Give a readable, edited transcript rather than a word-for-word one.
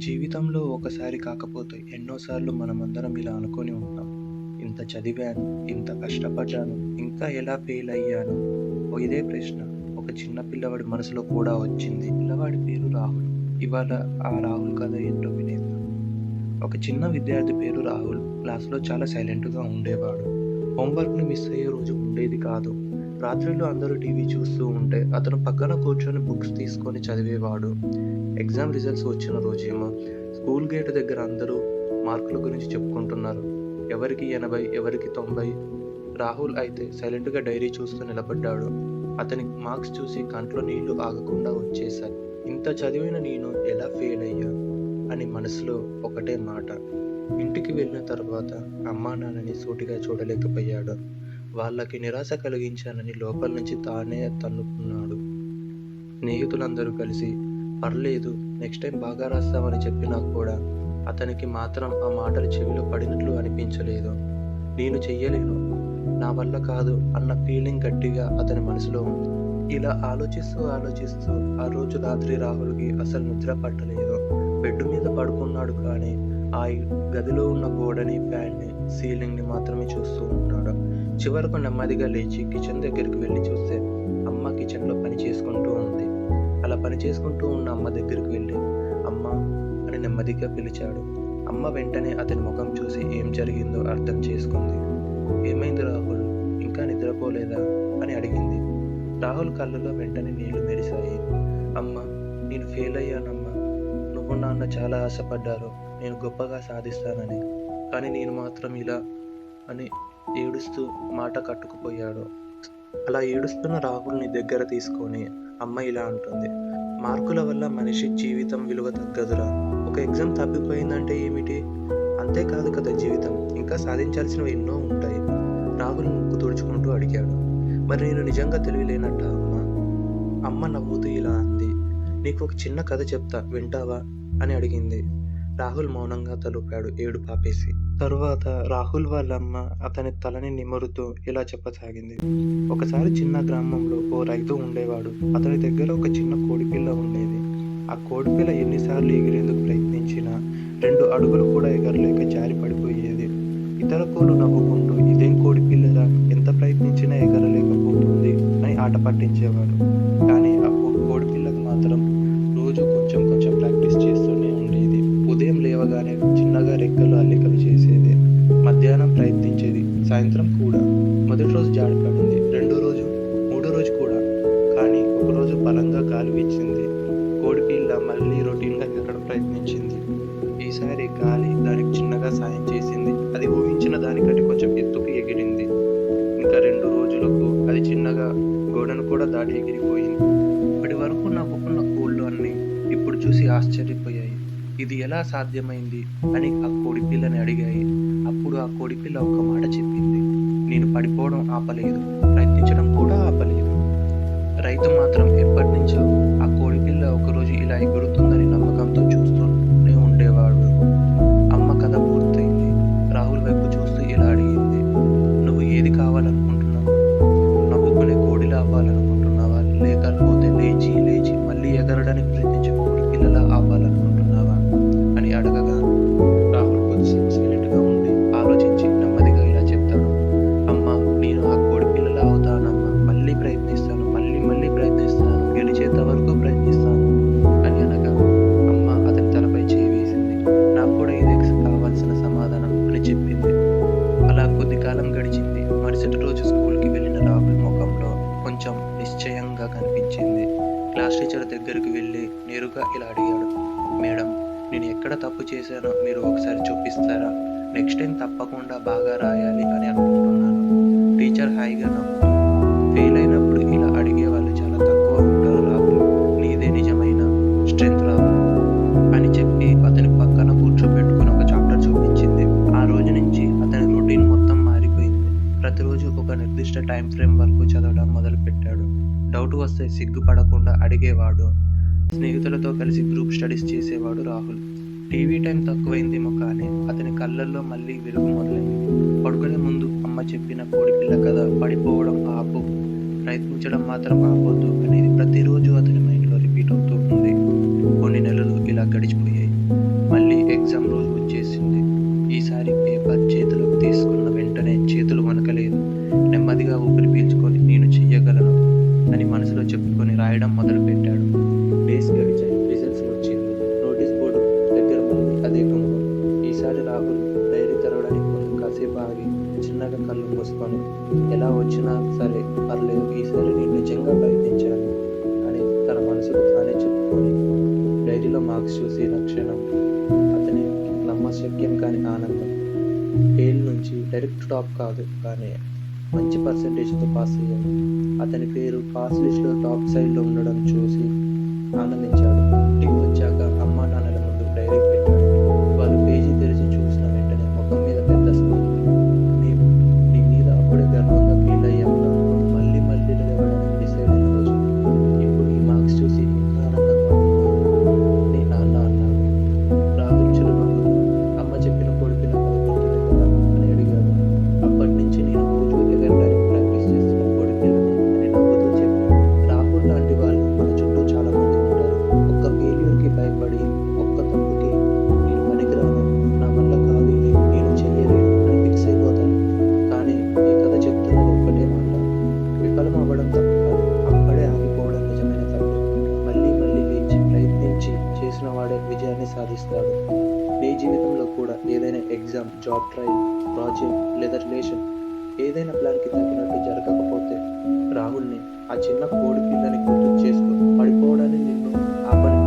జీవితంలో ఒకసారి కాకపోతే ఎన్నోసార్లు మనమందరం ఇలా అనుకొని ఉంటాం. ఇంత చదివాను, ఇంత కష్టపడ్డాను, ఇంకా ఎలా ఫెయిల్ అయ్యాను? ఇదే ప్రశ్న ఒక చిన్న పిల్లవాడి మనసులో కూడా వచ్చింది. పిల్లవాడి పేరు రాహుల్. ఇవాళ ఆ రాహుల్ కథ ఏంటో వినేద్దాం. ఒక చిన్న విద్యార్థి పేరు రాహుల్. క్లాస్‌లో చాలా సైలెంట్‌గా ఉండేవాడు. హోంవర్క్‌ని మిస్ అయ్యే రోజు ఉండేది కాదు. రాత్రిళ్ళు అందరూ టీవీ చూస్తూ ఉంటే అతను పక్కన కూర్చొని బుక్స్ తీసుకొని చదివేవాడు. ఎగ్జామ్ రిజల్ట్స్ వచ్చిన రోజేమో స్కూల్ గేట్ దగ్గర అందరూ మార్కుల గురించి చెప్పుకుంటున్నారు. ఎవరికి 80, ఎవరికి 90. రాహుల్ అయితే సైలెంట్‌గా డైరీ చూస్తూ నిలబడ్డాడు. అతని మార్క్స్ చూసి కంట్లో నీళ్లు ఆగకుండా వచ్చేశాయి. ఇంత చదివిన నేను ఎలా ఫెయిల్ అయ్యా అని మనసులో ఒకటే మాట. ఇంటికి వెళ్ళిన తర్వాత అమ్మా నాన్నని సూటిగా చూడలేకపోయాడు. వాళ్ళకి నిరాశ కలిగించానని లోపల నుంచి తానే తన్నుకున్నాడు. స్నేహితులందరూ కలిసి పర్లేదు, నెక్స్ట్ టైం బాగా రాస్తామని చెప్పినా కూడా అతనికి మాత్రం ఆ మాటలు చెవిలో పడినట్లు అనిపించలేదు. నేను చెయ్యలేను, నా వల్ల కాదు అన్న ఫీలింగ్ గట్టిగా అతని మనసులో ఉంది. ఇలా ఆలోచిస్తూ ఆ రోజు రాత్రి రాహుల్కి అసలు నిద్ర పట్టలేదు. బెడ్ మీద పడుకున్నాడు, కానీ ఆ గదిలో ఉన్న గోడని, ఫ్యాన్ని, సీలింగ్ని మాత్రమే చూస్తూ ఉన్నాడు. చివరకు నెమ్మదిగా లేచి కిచెన్ దగ్గరికి వెళ్ళి చూస్తే అమ్మ కిచెన్లో పని చేసుకుంటూ ఉంది. అలా పని చేసుకుంటూ ఉన్న అమ్మ దగ్గరికి వెళ్ళి అమ్మ అని నెమ్మదిగా పిలిచాడు. అమ్మ వెంటనే అతని ముఖం చూసి ఏం జరిగిందో అర్థం చేసుకుంది. ఏమైంది రాహుల్, ఇంకా నిద్రపోలేదా అని అడిగింది. రాహుల్ కళ్ళలో వెంటనే నీళ్లు మెరిశాయి. అమ్మ, నేను ఫెయిల్ అయ్యానమ్మా. నువ్వు నాన్న చాలా ఆశపడ్డారు నేను గొప్పగా సాధిస్తానని, కానీ నేను మాత్రం ఇలా అని ఏడుస్తూ మాట కట్టుకుపోయాడు. అలా ఏడుస్తున్న రాహుల్ని దగ్గర తీసుకొని అమ్మ ఇలా అంటుంది, మార్కుల వల్ల మనిషి జీవితం విలువ తగ్గదురా. ఒక ఎగ్జామ్ తప్పిపోయిందంటే ఏమిటి? అంతేకాదు కదా జీవితం, ఇంకా సాధించాల్సినవి ఎన్నో ఉంటాయి. రాహుల్ ముక్కు తుడుచుకుంటూ అడిగాడు, మరి నేను నిజంగా తెలివిలేనట్ట అమ్మ? అమ్మ నవ్వుతూ ఇలా అంది, నీకు ఒక చిన్న కథ చెప్తా, వింటావా అని అడిగింది. రాహుల్ మౌనంగా తలూపాడు, ఏడుపు ఆపేసి. తరువాత రాహుల్ వాళ్ళమ్మ అతని తలని నిమురుతూ ఇలా చెప్పసాగింది. ఒకసారి చిన్న గ్రామంలో ఓ రైతు ఉండేవాడు. అతని దగ్గర ఒక చిన్న కోడిపిల్ల ఉండేది. ఆ కోడిపిల్ల ఎన్నిసార్లు ఎగిరేందుకు ప్రయత్నించినా 2 అడుగులు కూడా ఎగరలేక జారి పడిపోయేది. ఇతర కోళ్ళు నవ్వుకుంటూ ఇదేం కోడిపిల్లరా, ఎంత ప్రయత్నించినా ఎగరలేకపోతుంది అని ఆట పట్టించేవారు. కానీ ఆ కోడిపిల్లకు మాత్రం రోజు కొంచెం ప్రాక్టీస్ చేస్తూనే ఉండేది. ఉదయం లేవగానే చిన్నగా రెక్కలు అల్లికలు చేసేది. మధ్యాహ్నం ప్రయత్నించేది, సాయంత్రం కూడా. మొదటి రోజు జారిపడింది, రెండో రోజు, మూడో రోజు కూడా. కానీ ఒకరోజు బలంగా గాలి వీచింది. కోడిపిల్ల మళ్ళీ రొటీన్గా ఎగరడం ప్రయత్నించింది. ఈసారి గాలి దానికి చిన్నగా సాయం చేసింది. అది ఊహించిన దానికంటే కొంచెం ఎత్తుకు ఎగిరింది. ఇంకా 2 రోజులకు అది చిన్నగా గోడను కూడా దాటి ఎగిరిపోయింది. ఇప్పటి వరకు నవ్వుకున్న కోళ్ళు అన్నీ ఇప్పుడు చూసి ఆశ్చర్యపోయాయి. ఇది ఎలా సాధ్యమైంది అని ఆ కోడిపిల్లని అడిగాయి. అప్పుడు ఆ కోడిపిల్ల ఒక మాట చెప్పింది, నేను పడిపోవడం ఆపలేదు, ప్రయత్నించడం కూడా ఆపలేదు. రైతు మాత్రం ఎప్పటి నుంచో ఆ కోడిపిల్ల ఒకరోజు ఇలా ఎగురుతుందని నమ్మకంతో చూస్తూనే ఉండేవాడు. అమ్మ కథ పూర్తయింది. రాహుల్ వైపు చూస్తూ ఇలా అడిగింది, నువ్వు ఏది కావాలనుకుంటున్నావు? నవ్వుకునే కోడిలా అవ్వాలనుకుంటున్నావా, లేకపోతే లేచి మళ్ళీ ఎగరడానికి ప్రయత్నించే కోడిపిల్లలా అవ్వాలనుకుంటున్నావా అని అడగగా రాహుల్ కొద్దిసేపు సైలెంట్గా ఉండి ఆలోచించి నెమ్మదిగా ఇలా చెప్తాడు, అమ్మ, నేను ఆ కోడిపిల్లలా అవుతానమ్మా. మళ్ళీ ప్రయత్నిస్తాను, మళ్ళీ ప్రయత్నిస్తాను, గెలిచేంత వరకు ప్రయత్నిస్తాను అని అనగా అమ్మ అతని తలపై చేయి వేసింది. నాకు కూడా ఇదే కావాల్సిన సమాధానం అని చెప్పింది. అలా కొద్ది కాలం గడిచింది. మరుసటి రోజు స్కూల్కి వెళ్ళిన రాహుల్ ముఖంలో కొంచెం నిశ్చయంగా కనిపించింది. క్లాస్ టీచర్ దగ్గరికి వెళ్ళి నేరుగా ఇలా అడిగాడు, మేడం, నేను ఎక్కడ తప్పు చేశానో మీరు ఒకసారి చూపిస్తారా? నెక్స్ట్ టైం తప్పకుండా బాగా రాయాలి అని అనుకుంటున్నాను. టీచర్ హాయిగా నవ్వుతూ, ఫెయిల్ అయినప్పుడు ఇలా అడిగే వాళ్ళు చాలా తక్కువ ఉంటారు రాహుల్, నీదే నిజమైన స్ట్రెంగ్త్ రాహుల్ అని చెప్పి అతని పక్కన కూర్చోబెట్టుకుని ఒక చాప్టర్ చూపించింది. ఆ రోజు నుంచి అతని రొటీన్ మొత్తం మారిపోయింది. ప్రతిరోజు ఒక నిర్దిష్ట టైం ఫ్రేమ్ వరకు చదవడం మొదలుపెట్టాడు. డౌట్ వస్తే సిగ్గుపడకుండా అడిగేవాడు. స్నేహితులతో కలిసి గ్రూప్ స్టడీస్ చేసేవాడు రాహుల్. టీవీ టైం తక్కువైందేమో, కానీ అతని కళ్ళల్లో మళ్ళీ వెలుగు మొదలైంది. పడుకునే ముందు అమ్మ చెప్పిన కోడిపిల్ల కథ, పడిపోవడం ఆపు, ప్రయత్నించడం మాత్రం ఆపొద్దు అనేది ప్రతిరోజు అతని మైండ్లో రిపీట్ అవుతూ ఉంది. కొన్ని నెలలు ఇలా గడిచిపోయాయి. ఎలా వచ్చినా సరే పర్లేదు, ఈసారి నేను నిజంగా ప్రయత్నించాను అని తన మనసుకు తానే చెప్పుకొని డైరీలో మార్క్స్ చూసిన క్షణం అతని నమ్మశక్యం కాని ఆనందం. ఫెయిల్ నుంచి డైరెక్ట్ టాప్ కాదు కానీ మంచి పర్సంటేజ్తో పాస్ అయ్యాడు. అతని పేరు పాస్ లిస్ట్లో టాప్ సైడ్లో ఉండడం చూసి ఆనందించాడు. ఇంటికి వచ్చాక అమ్మా నాన్నల ముందు డైరీ పెట్టాడు. వాళ్ళు పేజీ తెరిచి చూసిన వెంటనే ముఖం మీద పెద్ద స్మైల్. మేము నీ మీద అప్పుడే గర్వంగా ఫీల్ అయ్యాక మళ్ళీ మళ్ళీ నిలబడడానికి డిసైడ్ అయిన రోజు. ఇప్పుడు ఈ మార్క్స్ చూసి ఇంకా ఆనందంగా ఉంది నీ నాన్న అన్నాడు. రాహుల్ చిరునవ్వుతూ అమ్మ చెప్పిన కోడిపిల్ల కథ గుర్తుంది కదా అని అడిగాడు. అప్పటి నుంచి నేను రోజు ఎగరడానికి ప్రాక్టీస్ చేస్తున్న కోడిపిల్లని అని నవ్వుతూ చెప్పాడు. రాహుల్ లాంటి వాళ్ళు మన చుట్టూ చాలా మంది ఉంటారు. ఒక్క ఫెయిల్యూర్కి భయపడి ఒక్క తప్పుకి నేను పనికిరాను, నా వల్ల కాదు ఇది, నేను చెయ్యలేను అని ఫిక్స్ అయిపోతాను. కానీ ఈ కథ చెప్తున్నది ఒక్కటే మాట, విఫలం అవ్వడం తప్పు కాదు, అక్కడే ఆగిపోవడం నిజమైన తప్పు. మళ్ళీ మళ్ళీ లేచి ప్రయత్నించి చేసిన వాడే విజయాన్ని సాధిస్తాడు. నీ జీవితంలో కూడా ఏదైనా ఎగ్జామ్, జాబ్ ట్రయల్, ప్రాజెక్ట్ లేదా రిలేషన్ ఏదైనా ప్లాన్కి తగ్గినట్టు జరగకపోతే రాహుల్ని, ఆ చిన్న కోడి పిల్లని గుర్తు చేసుకో. పడిపోవడాన్ని నిన్ను ఆపని